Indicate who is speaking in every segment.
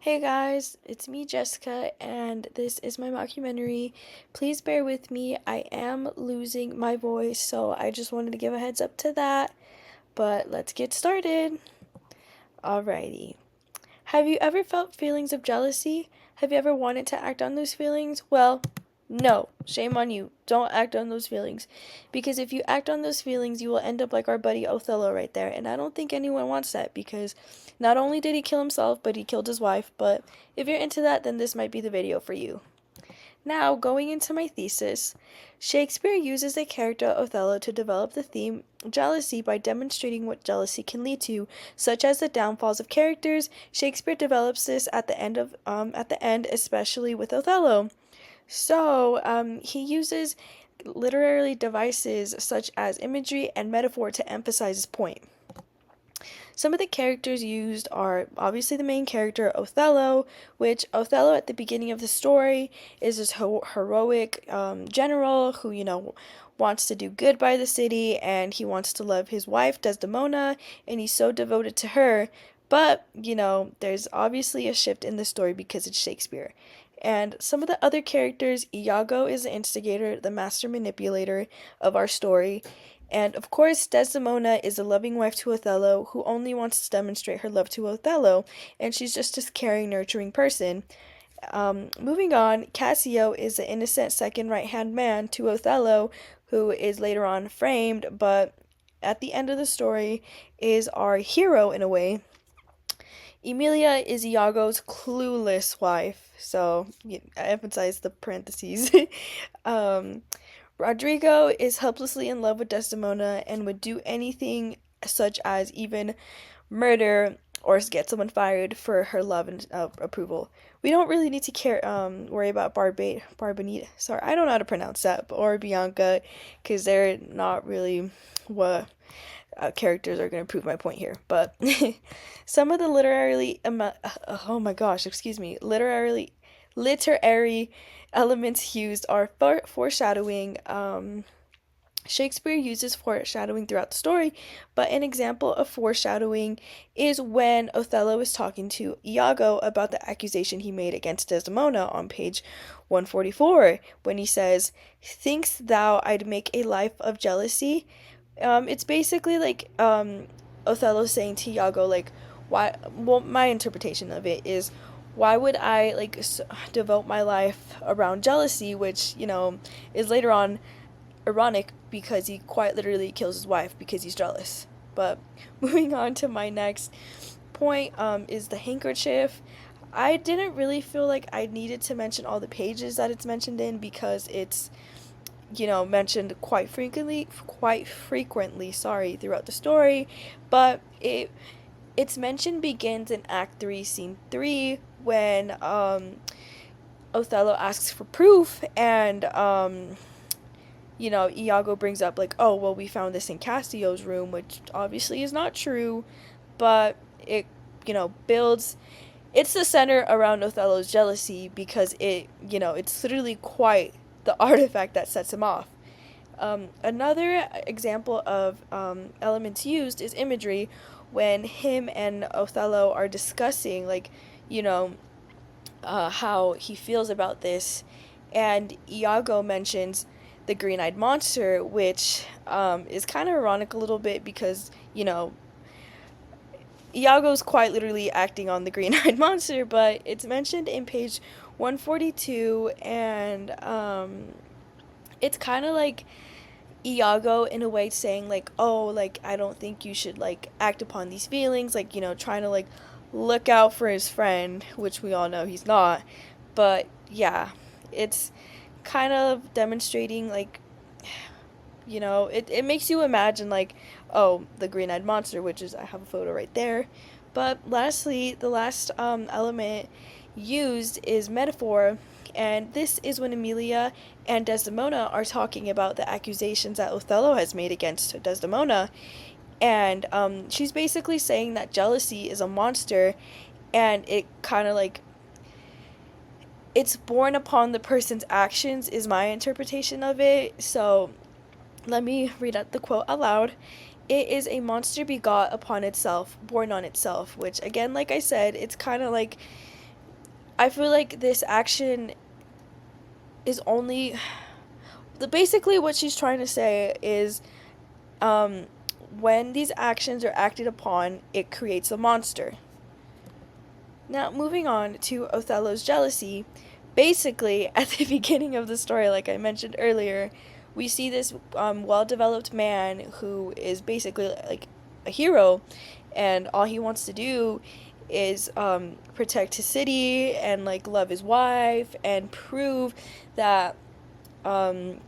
Speaker 1: Hey guys, it's me, Jessica, and this is my mockumentary. Please bear with me. I am losing my voice, so I just wanted to give a heads up to that. But let's get started. Alrighty. Have you ever felt feelings of jealousy? Have you ever wanted to act on those feelings? Well, no. Shame on you. Don't act on those feelings. Because if you act on those feelings, you will end up like our buddy Othello right there. And I don't think anyone wants that because not only did he kill himself, but he killed his wife. But if you're into that, then this might be the video for you. Now, going into my thesis, Shakespeare uses the character Othello to develop the theme jealousy by demonstrating what jealousy can lead to, such as the downfalls of characters. Shakespeare develops this at the end, especially with Othello. He uses literary devices such as imagery and metaphor to emphasize his point. Some of the characters used are obviously the main character, Othello, which Othello at the beginning of the story is this heroic general who, wants to do good by the city and he wants to love his wife, Desdemona, and he's so devoted to her. But, there's obviously a shift in the story because it's Shakespeare. And some of the other characters, Iago is the instigator, the master manipulator of our story. And of course, Desdemona is a loving wife to Othello who only wants to demonstrate her love to Othello, and she's just this caring, nurturing person. Moving on, Cassio is the innocent second right hand man to Othello, who is later on framed, but at the end of the story is our hero in a way. Emilia is Iago's clueless wife, so I emphasize the parentheses. um, Rodrigo is helplessly in love with Desdemona and would do anything such as even murder or get someone fired for her love and approval. We don't really need to worry about Barbanita. Sorry, I don't know how to pronounce that, or Bianca, because they're not really what characters are going to prove my point here. But some of the oh my gosh, excuse me, literary elements used are foreshadowing. Shakespeare uses foreshadowing throughout the story, but an example of foreshadowing is when Othello is talking to Iago about the accusation he made against Desdemona on page 144, when he says, "Thinkst thou I'd make a life of jealousy?" It's basically like Othello saying to Iago, like, why? Well, my interpretation of it is, why would I devote my life around jealousy, which is later on ironic because he quite literally kills his wife because he's jealous. But moving on to my next point is the handkerchief. I didn't really feel like I needed to mention all the pages that it's mentioned in because it's mentioned quite frequently, sorry, throughout the story, but its mention begins in Act 3, Scene 3, when Othello asks for proof, and Iago brings up, like, oh, well, we found this in Cassio's room, which obviously is not true, but it, builds. It's the center around Othello's jealousy because it's literally quite the artifact that sets him off. Another example of elements used is imagery when him and Othello are discussing, like, how he feels about this, and Iago mentions the green-eyed monster, which is kind of ironic a little bit because Iago's quite literally acting on the green-eyed monster, but it's mentioned in page 142, and it's kind of like Iago in a way saying, like, oh, like, I don't think you should like act upon these feelings, like, trying to like look out for his friend, which we all know he's not. But yeah, it's kind of demonstrating, like, it makes you imagine, like, oh, the green-eyed monster, which is, I have a photo right there. But lastly, the last element used is metaphor, and this is when Emilia and Desdemona are talking about the accusations that Othello has made against Desdemona, and she's basically saying that jealousy is a monster, and it kind of like it's born upon the person's actions, is my interpretation of it. So let me read out the quote aloud. It is a monster begot upon itself, born on itself, which again, like I said, it's kind of like I feel like this action is only basically what she's trying to say is um, when these actions are acted upon, it creates a monster. Now, moving on to Othello's jealousy, basically, at the beginning of the story, like I mentioned earlier, we see this well developed man who is basically like a hero, and all he wants to do is protect his city and like love his wife and prove that um,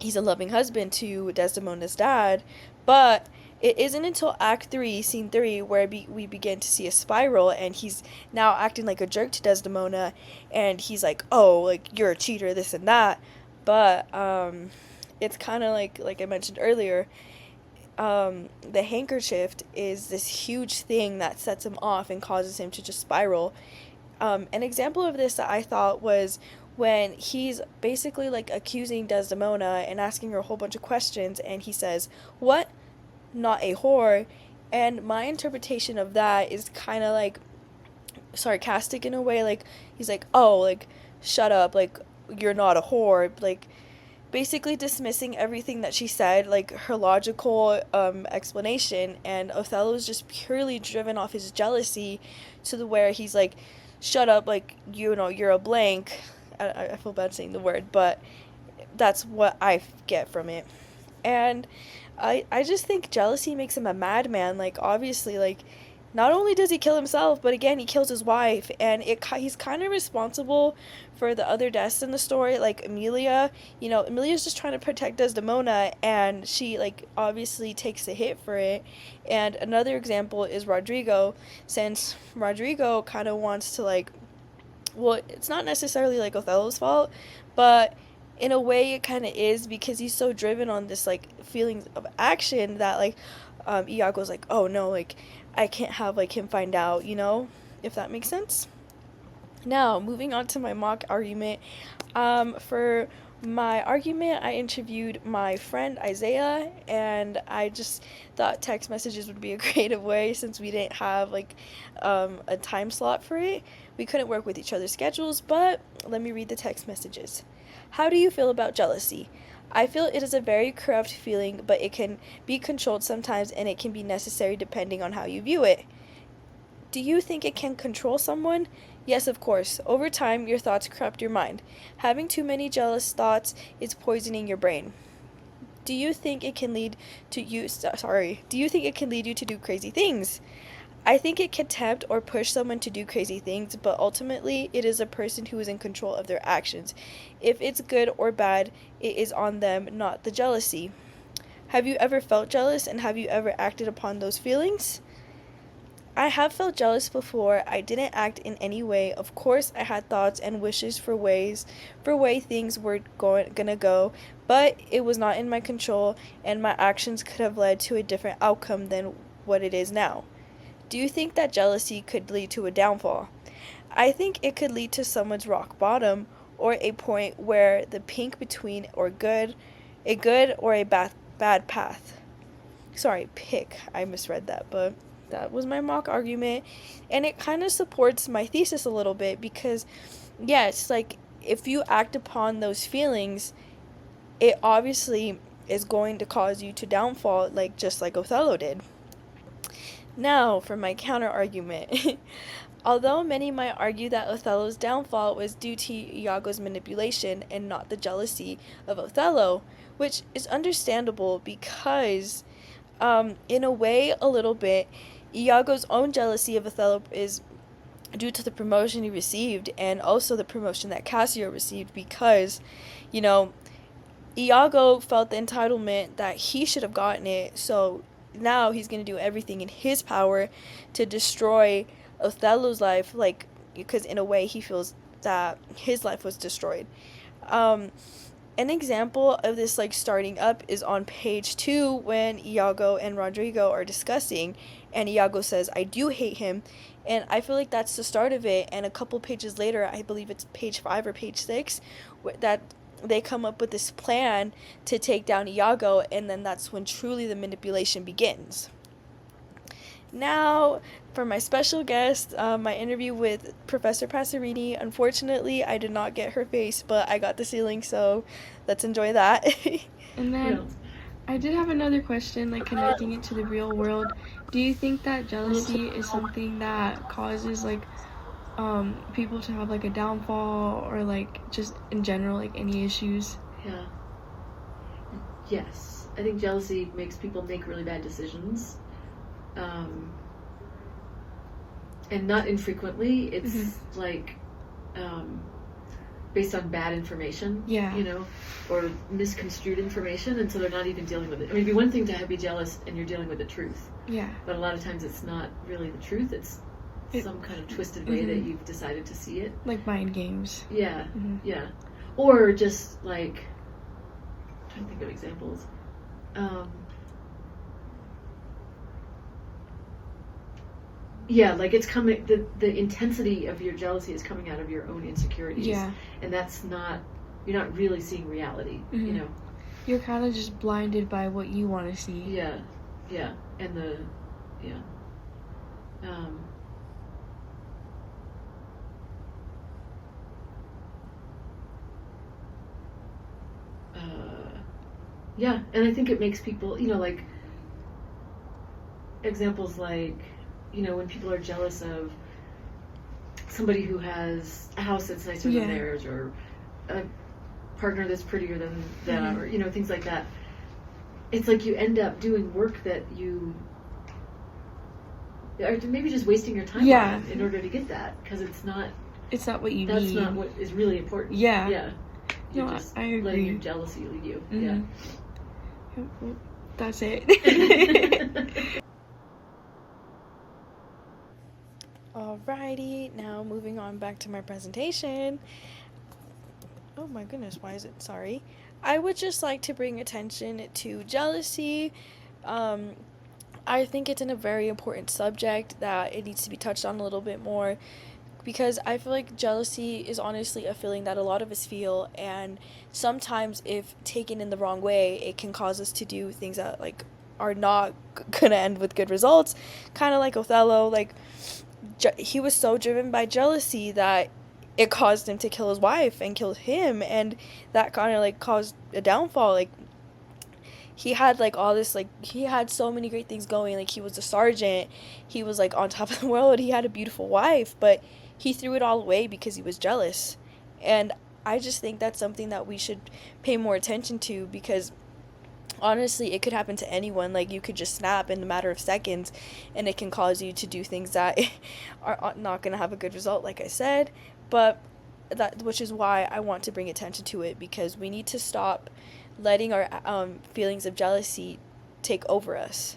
Speaker 1: he's a loving husband to Desdemona's dad. But it isn't until Act 3, Scene 3, where we begin to see a spiral, and he's now acting like a jerk to Desdemona, and he's like, oh, like, you're a cheater, this and that. But it's kind of like I mentioned earlier, the handkerchief is this huge thing that sets him off and causes him to just spiral. An example of this that I thought was when he's basically like accusing Desdemona and asking her a whole bunch of questions, and he says, "What? Not a whore?" And my interpretation of that is kind of like sarcastic in a way. Like, he's like, "Oh, like, shut up, like, you're not a whore." Like, basically dismissing everything that she said, like her logical explanation, and Othello's just purely driven off his jealousy to the where he's like, shut up, like, you know, you're a blank. I feel bad saying the word, but that's what I get from it. And I just think jealousy makes him a madman. Like, obviously, like, not only does he kill himself, but again, he kills his wife, and he's kind of responsible for the other deaths in the story. Like Emilia, you know, Emilia's just trying to protect Desdemona, and she like obviously takes a hit for it. And another example is Rodrigo, since Rodrigo kind of wants to like, well, it's not necessarily like Othello's fault, but in a way it kind of is, because he's so driven on this like feelings of action that like Iago's like, oh no, like I can't have like him find out, you know, if that makes sense. Now, moving on to my mock argument. For my argument, I interviewed my friend Isaiah, and I just thought text messages would be a creative way since we didn't have like a time slot for it. We couldn't work with each other's schedules, but let me read the text messages. How do you feel about jealousy? I feel it is a very corrupt feeling, but it can be controlled sometimes, and it can be necessary depending on how you view it. Do you think it can control someone? Yes, of course. Over time, your thoughts corrupt your mind. Having too many jealous thoughts is poisoning your brain. Do you think it can lead to you sorry, do you think it can lead you to do crazy things? I think it can tempt or push someone to do crazy things, but ultimately it is a person who is in control of their actions. If it's good or bad, it is on them, not the jealousy. Have you ever felt jealous, and have you ever acted upon those feelings? I have felt jealous before. I didn't act in any way. Of course, I had thoughts and wishes for way things were gonna go, but it was not in my control, and my actions could have led to a different outcome than what it is now. Do you think that jealousy could lead to a downfall? I think it could lead to someone's rock bottom, or a point where the pink between a good or a bad path. Sorry, pick. I misread that, but that was my mock argument, and it kind of supports my thesis a little bit, because yes, like, if you act upon those feelings, it obviously is going to cause you to downfall, like just like Othello did. Now for my counter argument. Although many might argue that Othello's downfall was due to Iago's manipulation and not the jealousy of Othello, which is understandable because in a way, a little bit, Iago's own jealousy of Othello is due to the promotion he received, and also the promotion that Cassio received, because, you know, Iago felt the entitlement that he should have gotten it, so now he's going to do everything in his power to destroy Othello's life, like, because in a way he feels that his life was destroyed. Um, an example of this like starting up is on page 2 when Iago and Rodrigo are discussing, and Iago says, I do hate him, and I feel like that's the start of it. And a couple pages later, I believe it's page 5 or page 6, that they come up with this plan to take down Iago, and then that's when truly the manipulation begins. Now, for my special guest, my interview with Professor Passerini. Unfortunately, I did not get her face, but I got the ceiling, so let's enjoy that. And then
Speaker 2: Yeah.
Speaker 1: I did have another question, like connecting it to the real world. Do you think that jealousy is something that causes like people to have like a downfall or like just in general like any issues?
Speaker 2: Yeah. Yes. I think jealousy makes people make really bad decisions. And not infrequently, it's like based on bad information,
Speaker 1: Yeah.
Speaker 2: or misconstrued information, and so they're not even dealing with it. I mean, it'd be one thing to be jealous and you're dealing with the truth.
Speaker 1: Yeah.
Speaker 2: But a lot of times it's not really the truth, it's some kind of twisted way that you've decided to see it.
Speaker 1: Like mind games.
Speaker 2: Yeah, yeah. Or just like, I'm trying to think of examples. Yeah, like it's coming, the intensity of your jealousy is coming out of your own insecurities.
Speaker 1: Yeah.
Speaker 2: And that's not, you're not really seeing reality,
Speaker 1: You're kind of just blinded by what you want to see.
Speaker 2: Yeah, yeah. And yeah. Yeah, and I think it makes people, like, examples like, when people are jealous of somebody who has a house that's nicer than theirs, or a partner that's prettier than them, or, things like that. It's like you end up doing work that you are maybe just wasting your time on in order to get that, because it's not
Speaker 1: what you need.
Speaker 2: That's not what is really important.
Speaker 1: Yeah.
Speaker 2: Yeah. You're
Speaker 1: No,
Speaker 2: just
Speaker 1: I agree.
Speaker 2: letting your jealousy lead you. Yeah.
Speaker 1: That's it. Alrighty, now moving on back to my presentation. Oh my goodness, why is it? Sorry. I would just like to bring attention to jealousy. I think it's a very important subject that it needs to be touched on a little bit more, because I feel like jealousy is honestly a feeling that a lot of us feel, and sometimes if taken in the wrong way, it can cause us to do things that like are not gonna end with good results. Kind of like Othello, like he was so driven by jealousy that it caused him to kill his wife and kill him, and that kind of like caused a downfall. Like he had like all this, like he had so many great things going, like he was a sergeant, he was like on top of the world, he had a beautiful wife, but he threw it all away because he was jealous. And I just think that's something that we should pay more attention to, because honestly it could happen to anyone. Like you could just snap in a matter of seconds and it can cause you to do things that are not going to have a good result, like I said. But which is why I want to bring attention to it, because we need to stop letting our feelings of jealousy take over us.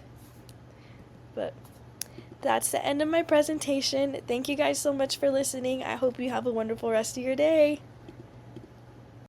Speaker 1: But that's the end of my presentation. Thank you guys so much for listening. I hope you have a wonderful rest of your day.